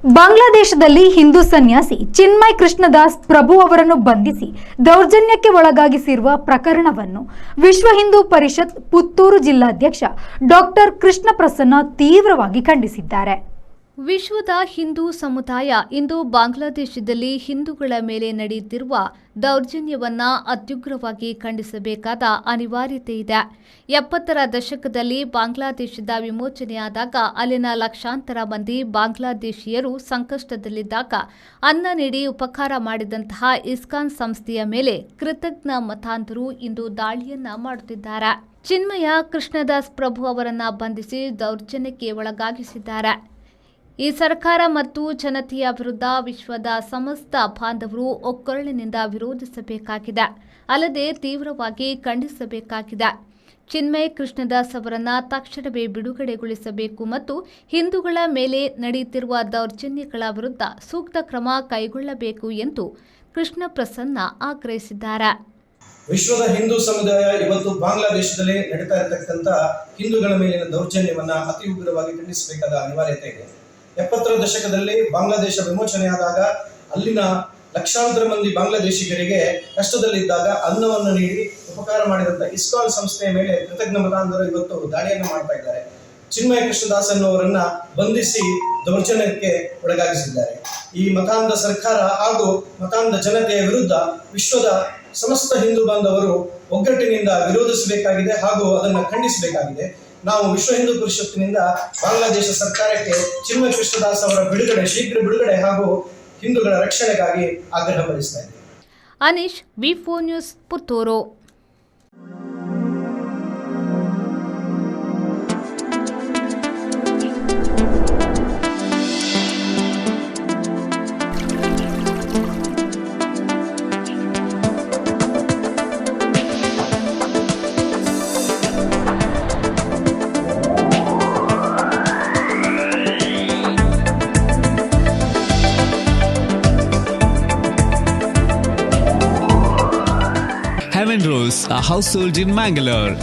ಬಾಂಗ್ಲಾದೇಶದಲ್ಲಿ ಹಿಂದೂ ಸನ್ಯಾಸಿ ಚಿನ್ಮಯ್ ಕೃಷ್ಣದಾಸ್ ಪ್ರಭು ಅವರನ್ನು ಬಂಧಿಸಿ ದೌರ್ಜನ್ಯಕ್ಕೆ ಒಳಗಾಗಿಸಿರುವ ಪ್ರಕರಣವನ್ನು ವಿಶ್ವ ಹಿಂದೂ ಪರಿಷತ್ ಪುತ್ತೂರು ಜಿಲ್ಲಾಧ್ಯಕ್ಷ ಡಾಕ್ಟರ್ ಕೃಷ್ಣ ಪ್ರಸನ್ನ ತೀವ್ರವಾಗಿ ಖಂಡಿಸಿದ್ದಾರೆ. ವಿಶ್ವದ ಹಿಂದೂ ಸಮುದಾಯ ಇಂದು ಬಾಂಗ್ಲಾದೇಶದಲ್ಲಿ ಹಿಂದೂಗಳ ಮೇಲೆ ನಡೆಯುತ್ತಿರುವ ದೌರ್ಜನ್ಯವನ್ನ ಅತ್ಯುಗ್ರವಾಗಿ ಖಂಡಿಸಬೇಕಾದ ಅನಿವಾರ್ಯತೆ ಇದೆ. 70ರ ದಶಕದಲ್ಲಿ ಬಾಂಗ್ಲಾದೇಶದ ವಿಮೋಚನೆಯಾದಾಗ ಅಲ್ಲಿನ ಲಕ್ಷಾಂತರ ಮಂದಿ ಬಾಂಗ್ಲಾದೇಶಿಯರು ಸಂಕಷ್ಟದಲ್ಲಿದ್ದಾಗ ಅನ್ನ ನೀಡಿ ಉಪಕಾರ ಮಾಡಿದಂತಹ ಇಸ್ಕಾನ್ ಸಂಸ್ಥೆಯ ಮೇಲೆ ಕೃತಜ್ಞ ಮತಾಂಧರು ಇಂದು ದಾಳಿಯನ್ನ ಮಾಡುತ್ತಿದ್ದಾರೆ. ಚಿನ್ಮಯ ಕೃಷ್ಣದಾಸ್ ಪ್ರಭು ಅವರನ್ನ ಬಂಧಿಸಿ ದೌರ್ಜನ್ಯಕ್ಕೆ ಒಳಗಾಗಿಸಿದ್ದಾರೆ. ಈ ಸರ್ಕಾರ ಮತ್ತು ಜನತೆಯ ವಿರುದ್ಧ ವಿಶ್ವದ ಸಮಸ್ತ ಬಾಂಧವರು ಒಕ್ಕೊರಳಿನಿಂದ ವಿರೋಧಿಸಬೇಕಾಗಿದೆ, ಅಲ್ಲದೆ ತೀವ್ರವಾಗಿ ಖಂಡಿಸಬೇಕಾಗಿದೆ. ಚಿನ್ಮಯ್ ಕೃಷ್ಣದಾಸ್ ಅವರನ್ನು ತಕ್ಷಣವೇ ಬಿಡುಗಡೆಗೊಳಿಸಬೇಕು ಮತ್ತು ಹಿಂದೂಗಳ ಮೇಲೆ ನಡೆಯುತ್ತಿರುವ ದೌರ್ಜನ್ಯಗಳ ವಿರುದ್ಧ ಸೂಕ್ತ ಕ್ರಮ ಕೈಗೊಳ್ಳಬೇಕು ಎಂದು ಕೃಷ್ಣ ಪ್ರಸನ್ನ ಆಗ್ರಹಿಸಿದ್ದಾರೆ. ವಿಶ್ವದ ಹಿಂದೂ ಸಮುದಾಯ ಇವತ್ತು ಬಾಂಗ್ಲಾದೇಶದಲ್ಲಿ ನಡೀತಾ ಇರತಕ್ಕಂಥ ಹಿಂದೂಗಳ ಮೇಲಿನ ದೌರ್ಜನ್ಯವನ್ನ ಅತಿ ಉಗ್ರವಾಗಿ ಖಂಡಿಸಬೇಕಾದ ಅನಿವಾರ್ಯತೆ ಇದೆ. 70ರ ದಶಕದಲ್ಲಿ ಬಾಂಗ್ಲಾದೇಶ ವಿಮೋಚನೆಯಾದಾಗ ಅಲ್ಲಿನ ಲಕ್ಷಾಂತರ ಮಂದಿ ಬಾಂಗ್ಲಾದೇಶಿಗರಿಗೆ ಕಷ್ಟದಲ್ಲಿದ್ದಾಗ ಅನ್ನವನ್ನು ನೀಡಿ ಉಪಕಾರ ಮಾಡಿದಂತ ಇಸ್ಕಾನ್ ಸಂಸ್ಥೆಯ ಮೇಲೆ ಕೃತಜ್ಞ ಮತಾಂಧರು ಇವತ್ತು ದಾಳಿಯನ್ನು ಮಾಡ್ತಾ ಇದ್ದಾರೆ. ಚಿನ್ಮಯ ಕೃಷ್ಣದಾಸ್ ಅನ್ನುವರನ್ನ ಬಂಧಿಸಿ ದೌರ್ಜನ್ಯಕ್ಕೆ ಒಳಗಾಗಿಸಿದ್ದಾರೆ. ಈ ಮತಾಂಧ ಸರ್ಕಾರ ಹಾಗೂ ಮತಾಂಧ ಜನತೆಯ ವಿರುದ್ಧ ವಿಶ್ವದ ಸಮಸ್ತ ಹಿಂದೂ ಬಾಂಧವರು ಒಗ್ಗಟ್ಟಿನಿಂದ ವಿರೋಧಿಸಬೇಕಾಗಿದೆ ಹಾಗೂ ಅದನ್ನು ಖಂಡಿಸಬೇಕಾಗಿದೆ. ನಾವು ವಿಶ್ವ ಹಿಂದೂ ಪರಿಷತ್ತಿನಿಂದ ಬಾಂಗ್ಲಾದೇಶ ಸರ್ಕಾರಕ್ಕೆ ಚಿನ್ಮಯ ಕೃಷ್ಣದಾಸ್ ಅವರ ಶೀಘ್ರ ಬಿಡುಗಡೆ ಹಾಗೂ ಹಿಂದೂಗಳ ರಕ್ಷಣೆಗಾಗಿ ಆಗ್ರಹಪಡಿಸ್ತಾ ಇದ್ದೇವೆ. ಅನೀಶ್, ವಿ4 news, Puttur. Heaven Rose, a household in Mangalore.